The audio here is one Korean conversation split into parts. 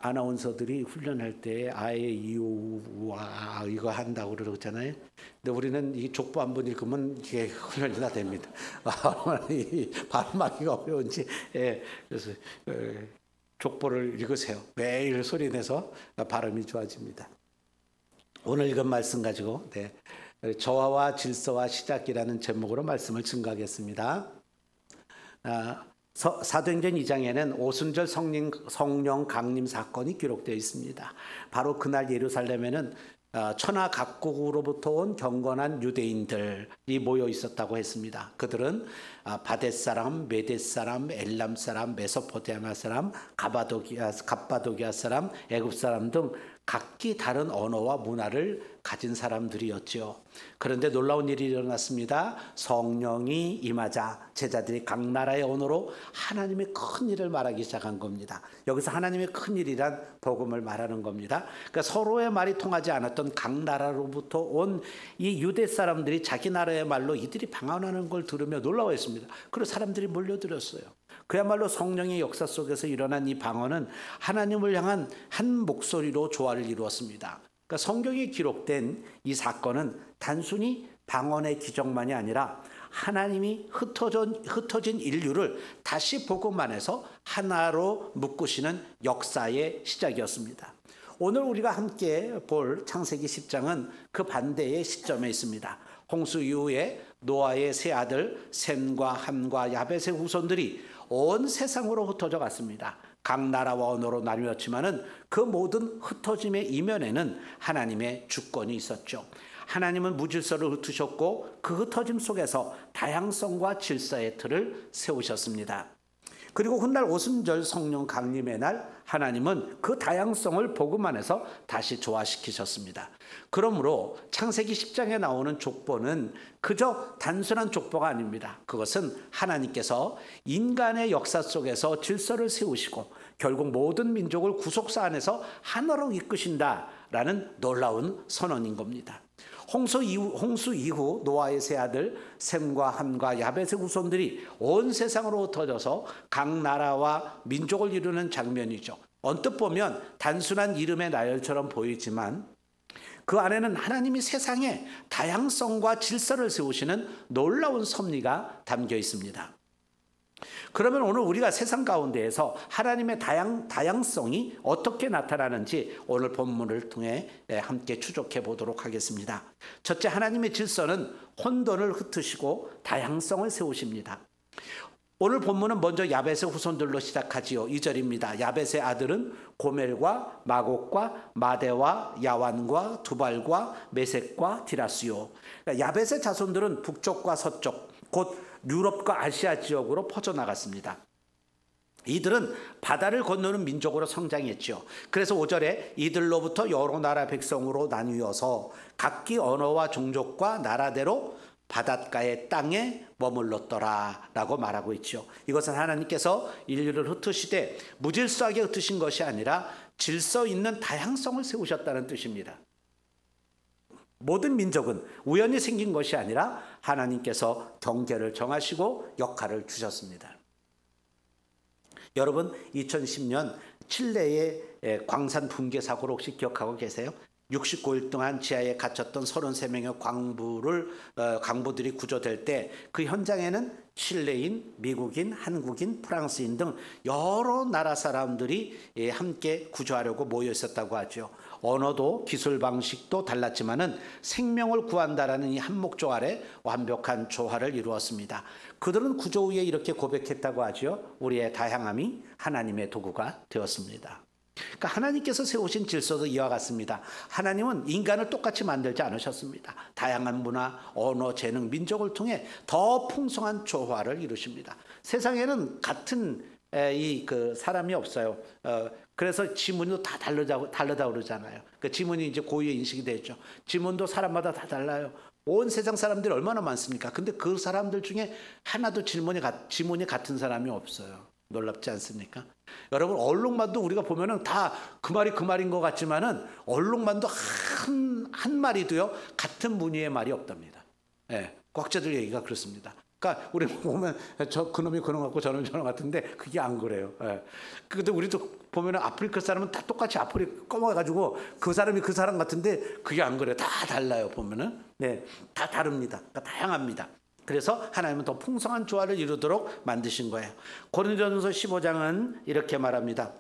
아나운서들이 훈련할 때 아예 이우와 이거 한다고 그러잖아요. 근데 우리는 이 족보 한 번 읽으면 이게 훈련이 다 됩니다. 이 발음하기가 어려운지. 예, 그래서 족보를 읽으세요. 매일 소리 내서 발음이 좋아집니다. 오늘 읽은 말씀 가지고 저하와 질서와 시작이라는 제목으로 말씀을 증거하겠습니다. 사도행전 2장에는 오순절 성령 강림 사건이 기록되어 있습니다. 바로 그날 예루살렘에는 천하 각국으로부터 온 경건한 유대인들이 모여 있었다고 했습니다. 그들은 바데 사람, 메데 사람, 엘람 사람, 메소포타미아 사람, 갑바도기아 사람, 애굽 사람 등 각기 다른 언어와 문화를 가진 사람들이었죠. 그런데 놀라운 일이 일어났습니다. 성령이 임하자 제자들이 각 나라의 언어로 하나님의 큰 일을 말하기 시작한 겁니다. 여기서 하나님의 큰 일이란 복음을 말하는 겁니다. 그러니까 서로의 말이 통하지 않았던 각 나라로부터 온 이 유대 사람들이 자기 나라의 말로 이들이 방언하는 걸 들으며 놀라워했습니다. 그래서 사람들이 몰려들었어요. 그야말로 성령의 역사 속에서 일어난 이 방언은 하나님을 향한 한 목소리로 조화를 이루었습니다. 그러니까 성경에 기록된 이 사건은 단순히 방언의 기적만이 아니라 하나님이 흩어진 인류를 다시 복음 안에서 하나로 묶으시는 역사의 시작이었습니다. 오늘 우리가 함께 볼 창세기 10장은 그 반대의 시점에 있습니다. 홍수 이후에 노아의 세 아들 셈과 함과 야벳의 후손들이 온 세상으로 흩어져 갔습니다. 각 나라와 언어로 나뉘었지만은 그 모든 흩어짐의 이면에는 하나님의 주권이 있었죠. 하나님은 무질서를 흩으셨고 그 흩어짐 속에서 다양성과 질서의 틀을 세우셨습니다. 그리고 훗날 오순절 성령 강림의 날 하나님은 그 다양성을 복음 안에서 다시 조화시키셨습니다. 그러므로 창세기 10장에 나오는 족보는 그저 단순한 족보가 아닙니다. 그것은 하나님께서 인간의 역사 속에서 질서를 세우시고 결국 모든 민족을 구속사 안에서 하나로 이끄신다라는 놀라운 선언인 겁니다. 홍수 이후 노아의 세 아들 셈과 함과 야벳의 후손들이 온 세상으로 흩어져서 각 나라와 민족을 이루는 장면이죠. 언뜻 보면 단순한 이름의 나열처럼 보이지만 그 안에는 하나님이 세상에 다양성과 질서를 세우시는 놀라운 섭리가 담겨 있습니다. 그러면 오늘 우리가 세상 가운데에서 하나님의 다양성이 어떻게 나타나는지 오늘 본문을 통해 함께 추적해 보도록 하겠습니다. 첫째, 하나님의 질서는 혼돈을 흩으시고 다양성을 세우십니다. 오늘 본문은 먼저 야벳의 후손들로 시작하지요. 2절입니다. 야벳의 아들은 고멜과 마곡과 마대와 야완과 두발과 메섹과 디라스요. 야벳의 자손들은 북쪽과 서쪽 곧 유럽과 아시아 지역으로 퍼져나갔습니다. 이들은 바다를 건너는 민족으로 성장했죠. 그래서 5절에 이들로부터 여러 나라 백성으로 나뉘어서 각기 언어와 종족과 나라대로 바닷가의 땅에 머물렀더라 라고 말하고 있죠. 이것은 하나님께서 인류를 흩으시되 무질서하게 흩으신 것이 아니라 질서 있는 다양성을 세우셨다는 뜻입니다. 모든 민족은 우연히 생긴 것이 아니라 하나님께서 경계를 정하시고 역할을 주셨습니다. 여러분, 2010년 칠레의 광산 붕괴 사고를 혹시 기억하고 계세요? 69일 동안 지하에 갇혔던 33명의 광부들이 구조될 때 그 현장에는 칠레인, 미국인, 한국인, 프랑스인 등 여러 나라 사람들이 함께 구조하려고 모여 있었다고 하죠. 언어도 기술 방식도 달랐지만은 생명을 구한다라는 이 한 목적 아래 완벽한 조화를 이루었습니다. 그들은 구조 후에 이렇게 고백했다고 하죠. 우리의 다양함이 하나님의 도구가 되었습니다. 그러니까 하나님께서 세우신 질서도 이와 같습니다. 하나님은 인간을 똑같이 만들지 않으셨습니다. 다양한 문화, 언어, 재능, 민족을 통해 더 풍성한 조화를 이루십니다. 세상에는 같은 사람이 없어요. 그래서 지문도 다 다르다 그러잖아요. 그 지문이 이제 고유의 인식이 되죠. 지문도 사람마다 다 달라요. 온 세상 사람들이 얼마나 많습니까? 근데 그 사람들 중에 하나도 지문이 같은 사람이 없어요. 놀랍지 않습니까? 여러분, 얼룩말도 우리가 보면은 다 그 말이 그 말인 것 같지만은 얼룩말도 한 마리도요 같은 무늬의 말이 없답니다. 예, 과학자들 얘기가 그렇습니다. 그러니까 우리 보면 저 그놈이 그놈 같고 저놈이 저놈 같은데 그게 안 그래요. 예. 근데 우리도 보면 아프리카 사람은 다 똑같이 아프리카 검어가지고 그 사람이 그 사람 같은데 그게 안 그래요. 다 달라요. 보면은 네, 다 다릅니다. 그러니까 다양합니다. 그래서 하나님은 더 풍성한 조화를 이루도록 만드신 거예요. 고린도전서 15장은 이렇게 말합니다.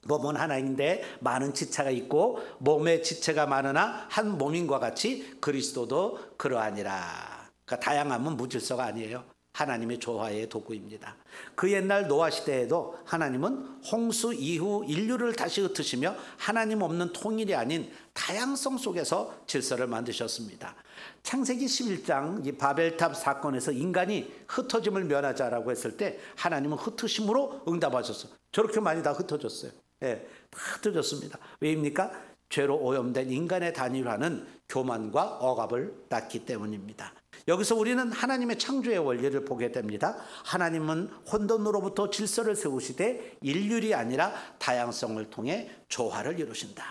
몸은 하나인데 많은 지체가 있고 몸의 지체가 많으나 한 몸인과 같이 그리스도도 그러하니라. 그러니까 다양함은 무질서가 아니에요. 하나님의 조화의 도구입니다. 그 옛날 노아 시대에도 하나님은 홍수 이후 인류를 다시 흩으시며 하나님 없는 통일이 아닌 다양성 속에서 질서를 만드셨습니다. 창세기 11장 이 바벨탑 사건에서 인간이 흩어짐을 면하자라고 했을 때 하나님은 흩으심으로 응답하셨어요. 저렇게 많이 다 흩어졌어요. 예, 다 흩어졌습니다. 왜입니까? 죄로 오염된 인간의 단일화는 교만과 억압을 낳기 때문입니다. 여기서 우리는 하나님의 창조의 원리를 보게 됩니다. 하나님은 혼돈으로부터 질서를 세우시되 일률이 아니라 다양성을 통해 조화를 이루신다.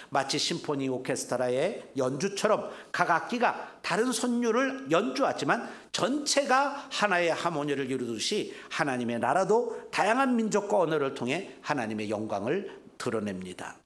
마치 심포니 오케스트라의 연주처럼 각 악기가 다른 선율을 연주하지만 전체가 하나의 하모니를 이루듯이 하나님의 나라도 다양한 민족과 언어를 통해 하나님의 영광을 드러냅니다.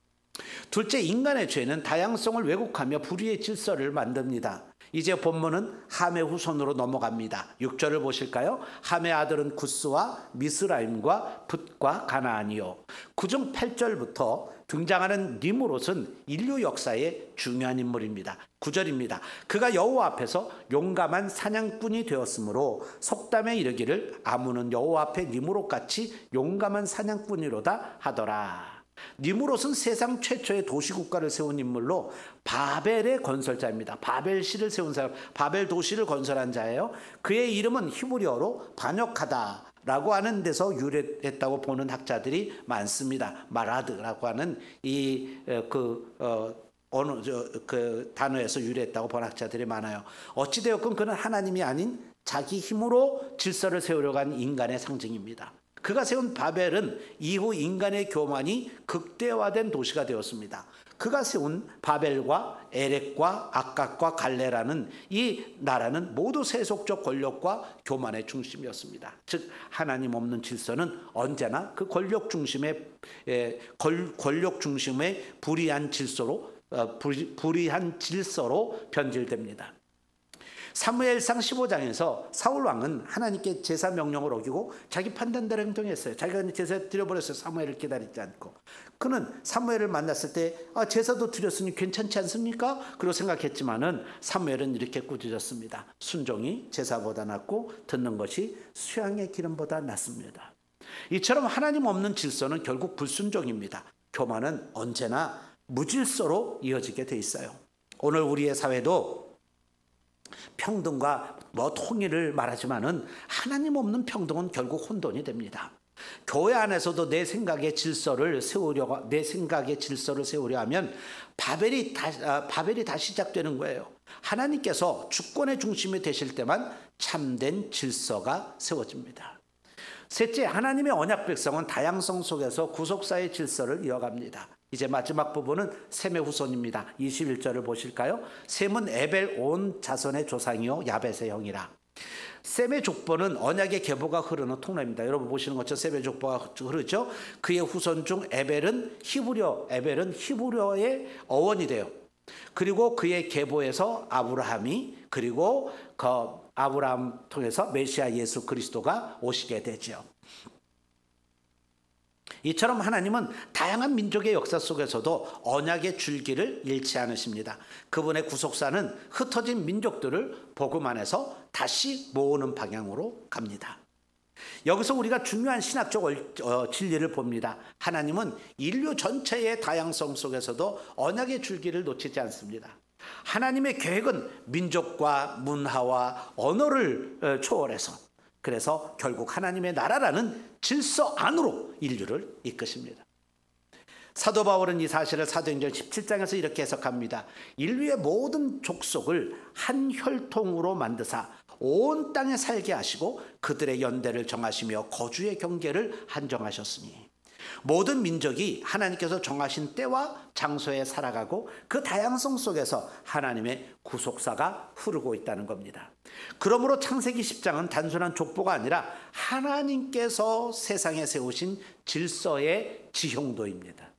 둘째, 인간의 죄는 다양성을 왜곡하며 불의의 질서를 만듭니다. 이제 본문은 함의 후손으로 넘어갑니다. 6절을 보실까요? 함의 아들은 구스와 미스라임과 붓과 가나안이요. 그중 8절부터 등장하는 니므롯은 인류 역사의 중요한 인물입니다. 9절입니다. 그가 여호와 앞에서 용감한 사냥꾼이 되었으므로 속담에 이르기를 아무는 여호와 앞에 니므롯같이 용감한 사냥꾼이로다 하더라. 니므롯은 세상 최초의 도시국가를 세운 인물로 바벨의 건설자입니다. 바벨시를 세운 사람, 바벨 도시를 건설한 자예요. 그의 이름은 히브리어로 반역하다라고 하는 데서 유래했다고 보는 학자들이 많습니다. 마라드라고 하는 그 단어에서 유래했다고 보는 학자들이 많아요. 어찌되었건 그는 하나님이 아닌 자기 힘으로 질서를 세우려고 한 인간의 상징입니다. 그가 세운 바벨은 이후 인간의 교만이 극대화된 도시가 되었습니다. 그가 세운 바벨과 에렉과 악각과 갈레라는 이 나라는 모두 세속적 권력과 교만의 중심이었습니다. 즉 하나님 없는 질서는 언제나 그 권력 중심의 불의한 질서로 변질됩니다. 사무엘상 15장에서 사울 왕은 하나님께 제사 명령을 어기고 자기 판단대로 행동했어요. 자기가 제사 드려버렸어요. 사무엘을 기다리지 않고. 그는 사무엘을 만났을 때 제사도 드렸으니 괜찮지 않습니까? 그리고 생각했지만은 사무엘은 이렇게 꾸짖었습니다. 순종이 제사보다 낫고 듣는 것이 수양의 기름보다 낫습니다. 이처럼 하나님 없는 질서는 결국 불순종입니다. 교만은 언제나 무질서로 이어지게 돼 있어요. 오늘 우리의 사회도 평등과 통일을 말하지만은 하나님 없는 평등은 결국 혼돈이 됩니다. 교회 안에서도 내 생각의 질서를 세우려 하면 바벨이 다 시작되는 거예요. 하나님께서 주권의 중심이 되실 때만 참된 질서가 세워집니다. 셋째, 하나님의 언약 백성은 다양성 속에서 구속사의 질서를 이어갑니다. 이제 마지막 부분은 셈의 후손입니다. 21절을 보실까요? 셈은 에벨 온 자손의 조상이요 야벳의 형이라. 셈의 족보는 언약의 계보가 흐르는 통로입니다. 여러분 보시는 것처럼 셈의 족보가 흐르죠. 그의 후손 중 에벨은 히브리어의 어원이 돼요. 그리고 그의 계보에서 아브라함이, 그리고 그 아브라함 통해서 메시아 예수 그리스도가 오시게 되죠. 이처럼 하나님은 다양한 민족의 역사 속에서도 언약의 줄기를 잃지 않으십니다. 그분의 구속사는 흩어진 민족들을 복음 안에서 다시 모으는 방향으로 갑니다. 여기서 우리가 중요한 신학적 진리를 봅니다. 하나님은 인류 전체의 다양성 속에서도 언약의 줄기를 놓치지 않습니다. 하나님의 계획은 민족과 문화와 언어를 초월해서, 그래서 결국 하나님의 나라라는 질서 안으로 인류를 이끄십니다. 사도 바울은 이 사실을 사도행전 17장에서 이렇게 해석합니다. 인류의 모든 족속을 한 혈통으로 만드사 온 땅에 살게 하시고 그들의 연대를 정하시며 거주의 경계를 한정하셨으니. 모든 민족이 하나님께서 정하신 때와 장소에 살아가고 그 다양성 속에서 하나님의 구속사가 흐르고 있다는 겁니다. 그러므로 창세기 10장은 단순한 족보가 아니라 하나님께서 세상에 세우신 질서의 지형도입니다.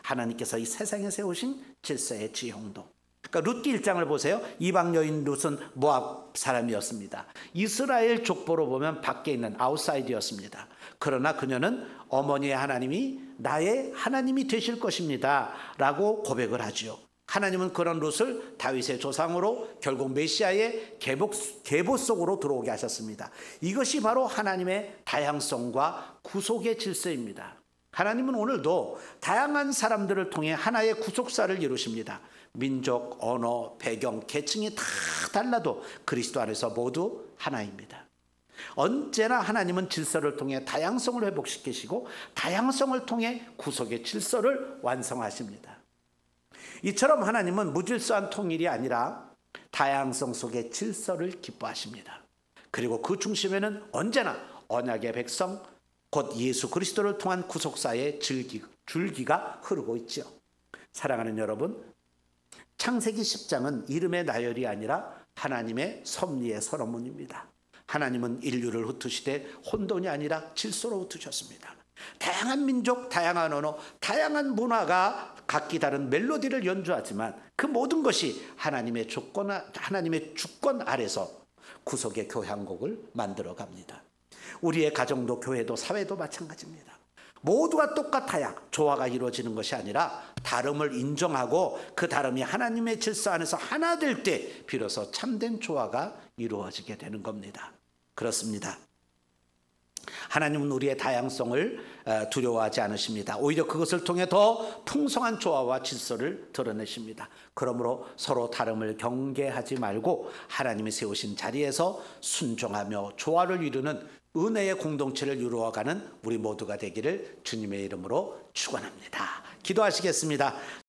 하나님께서 이 세상에 세우신 질서의 지형도. 그러니까 룻기 1장을 보세요. 이방 여인 룻은 모압 사람이었습니다. 이스라엘 족보로 보면 밖에 있는 아웃사이드였습니다. 그러나 그녀는 어머니의 하나님이 나의 하나님이 되실 것입니다 라고 고백을 하지요. 하나님은 그런 룻을 다윗의 조상으로 결국 메시아의 계보 속으로 들어오게 하셨습니다. 이것이 바로 하나님의 다양성과 구속의 질서입니다. 하나님은 오늘도 다양한 사람들을 통해 하나의 구속사를 이루십니다. 민족, 언어, 배경, 계층이 다 달라도 그리스도 안에서 모두 하나입니다. 언제나 하나님은 질서를 통해 다양성을 회복시키시고 다양성을 통해 구속의 질서를 완성하십니다. 이처럼 하나님은 무질서한 통일이 아니라 다양성 속의 질서를 기뻐하십니다. 그리고 그 중심에는 언제나 언약의 백성, 곧 예수 그리스도를 통한 구속사의 줄기가 흐르고 있죠. 사랑하는 여러분, 창세기 10장은 이름의 나열이 아니라 하나님의 섭리의 서론문입니다. 하나님은 인류를 흩으시되 혼돈이 아니라 질서로 흩으셨습니다. 다양한 민족, 다양한 언어, 다양한 문화가 각기 다른 멜로디를 연주하지만 그 모든 것이 하나님의 주권 아래서 구속의 교향곡을 만들어 갑니다. 우리의 가정도 교회도 사회도 마찬가지입니다. 모두가 똑같아야 조화가 이루어지는 것이 아니라 다름을 인정하고 그 다름이 하나님의 질서 안에서 하나 될 때 비로소 참된 조화가 이루어지게 되는 겁니다. 그렇습니다. 하나님은 우리의 다양성을 두려워하지 않으십니다. 오히려 그것을 통해 더 풍성한 조화와 질서를 드러내십니다. 그러므로 서로 다름을 경계하지 말고 하나님이 세우신 자리에서 순종하며 조화를 이루는 은혜의 공동체를 이루어가는 우리 모두가 되기를 주님의 이름으로 축원합니다. 기도하시겠습니다.